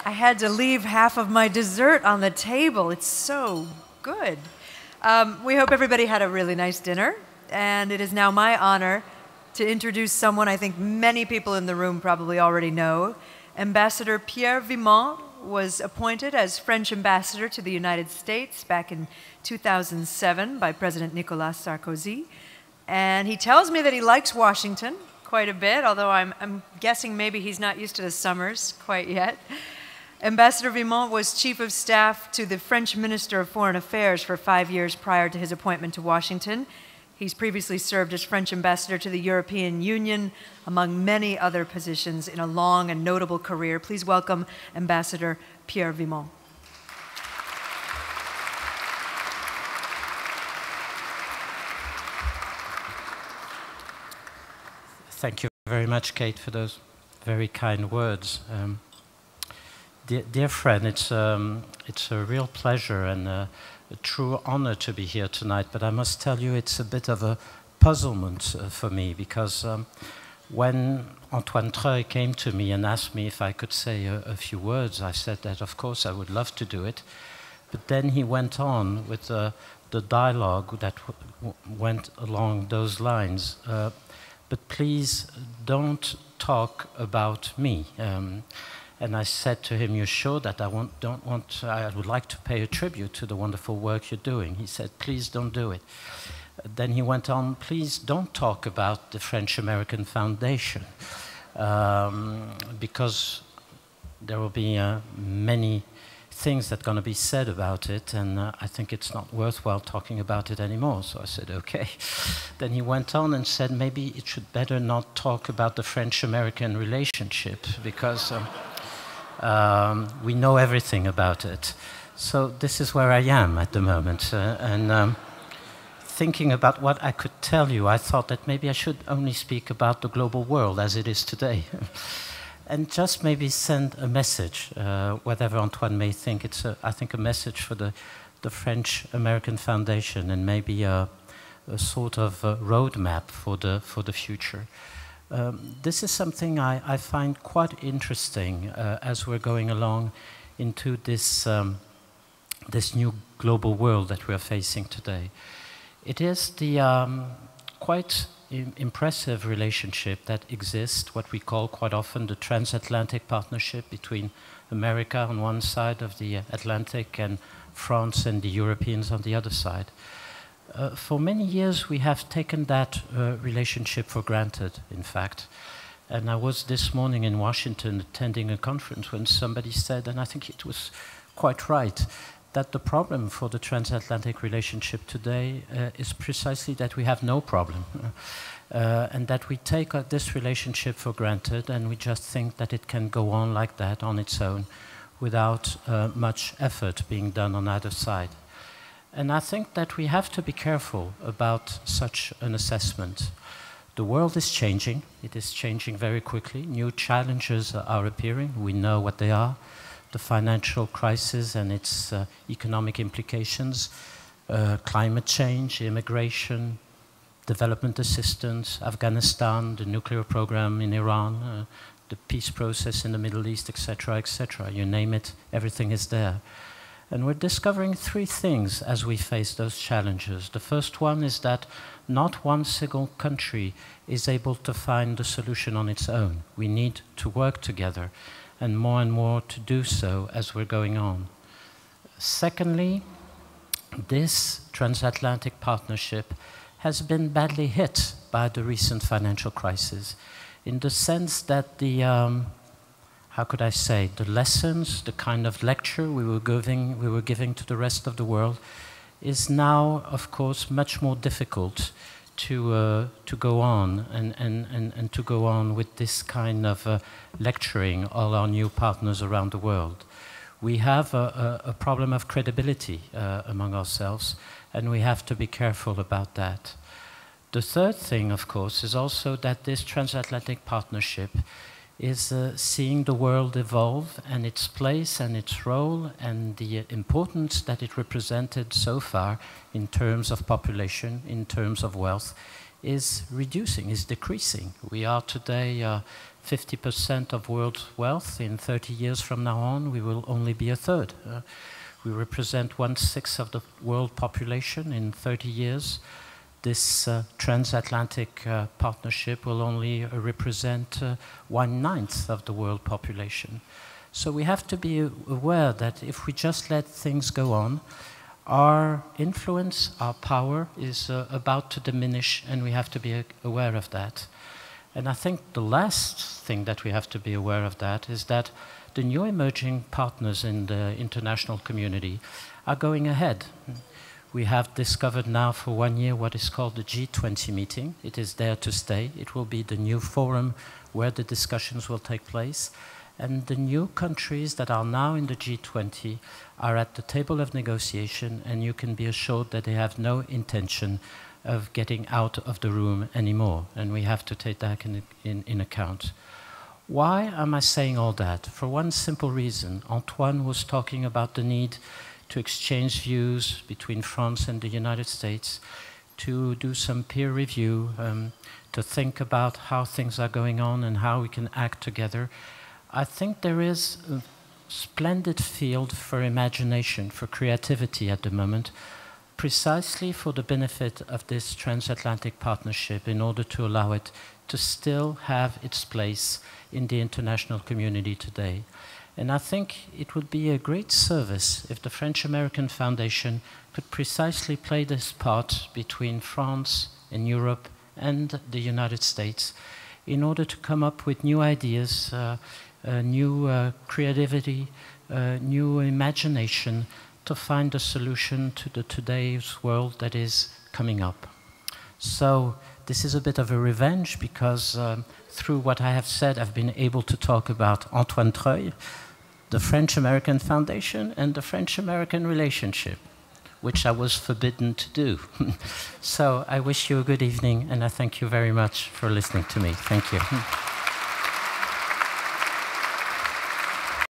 I had to leave half of my dessert on the table. It's so good. We hope everybody had a really nice dinner, and it is now my honor to introduce someone I think many people in the room probably already know. Ambassador Pierre Vimont was appointed as French ambassador to the United States back in 2007 by President Nicolas Sarkozy. And he tells me that he likes Washington quite a bit, although I'm guessing maybe he's not used to the summers quite yet. Ambassador Vimont was Chief of Staff to the French Minister of Foreign Affairs for 5 years prior to his appointment to Washington. He's previously served as French Ambassador to the European Union, among many other positions in a long and notable career. Please welcome Ambassador Pierre Vimont. Thank you very much, Kate, for those very kind words. Dear friend, it's a real pleasure and a true honor to be here tonight, but I must tell you it's a bit of a puzzlement for me, because when Antoine Treuil came to me and asked me if I could say a few words, I said that of course I would love to do it, but then he went on with the dialogue that went along those lines. But please don't talk about me. And I said to him, "You're sure that I would like to pay a tribute to the wonderful work you're doing?" He said, "Please don't do it." Then he went on, "Please don't talk about the French-American Foundation, because there will be many things that are going to be said about it, and I think it's not worthwhile talking about it anymore." So I said, "Okay." Then he went on and said, "Maybe it should better not talk about the French-American relationship, because we know everything about it." So this is where I am at the moment. Thinking about what I could tell you, I thought that maybe I should only speak about the global world as it is today. And just maybe send a message, whatever Antoine may think. It's, I think, a message for the French-American Foundation, and maybe a sort of a roadmap for the future. This is something I find quite interesting as we're going along into this, this new global world that we are facing today. It is the quite impressive relationship that exists, what we call quite often the transatlantic partnership between America on one side of the Atlantic and France and the Europeans on the other side. For many years we have taken that relationship for granted, in fact. And I was this morning in Washington attending a conference when somebody said, and I think it was quite right, that the problem for the transatlantic relationship today is precisely that we have no problem. And that we take this relationship for granted, and we just think that it can go on like that on its own without much effort being done on either side. And I think that we have to be careful about such an assessment. The world is changing. It is changing very quickly. New challenges are appearing. We know what they are. The financial crisis and its economic implications, climate change, immigration, development assistance, Afghanistan, the nuclear program in Iran, the peace process in the Middle East, etc., etc. You name it, everything is there. And we're discovering three things as we face those challenges. The first one is that not one single country is able to find the solution on its own. We need to work together, and more to do so as we're going on. Secondly, this transatlantic partnership has been badly hit by the recent financial crisis, in the sense that the, how could I say, the lessons, the kind of lecture we were giving to the rest of the world is now, of course, much more difficult to go on and to go on with this kind of lecturing all our new partners around the world. We have a problem of credibility among ourselves, and we have to be careful about that. The third thing, of course, is also that this transatlantic partnership is seeing the world evolve, and its place and its role and the importance that it represented so far in terms of population, in terms of wealth, is reducing, is decreasing. We are today 50% of world wealth. In 30 years from now on, we will only be a third. We represent 1/6 of the world population. In 30 years, this transatlantic partnership will only represent 1/9 of the world population. So we have to be aware that if we just let things go on, our influence, our power is about to diminish, and we have to be aware of that. And I think the last thing that we have to be aware of that is that the new emerging partners in the international community are going ahead. We have discovered now for 1 year what is called the G20 meeting. It is there to stay. It will be the new forum where the discussions will take place. And the new countries that are now in the G20 are at the table of negotiation, and you can be assured that they have no intention of getting out of the room anymore. And we have to take that in account. Why am I saying all that? For one simple reason. Antoine was talking about the need to exchange views between France and the United States, to do some peer review, to think about how things are going on and how we can act together. I think there is a splendid field for imagination, for creativity at the moment, precisely for the benefit of this transatlantic partnership, in order to allow it to still have its place in the international community today. And I think it would be a great service if the French-American Foundation could precisely play this part between France and Europe and the United States in order to come up with new ideas, new creativity, new imagination to find a solution to today's world that is coming up. So this is a bit of a revenge, because through what I have said, I've been able to talk about Antoine Treuil, the French-American Foundation, and the French-American relationship, which I was forbidden to do. So I wish you a good evening, and I thank you very much for listening to me. Thank you.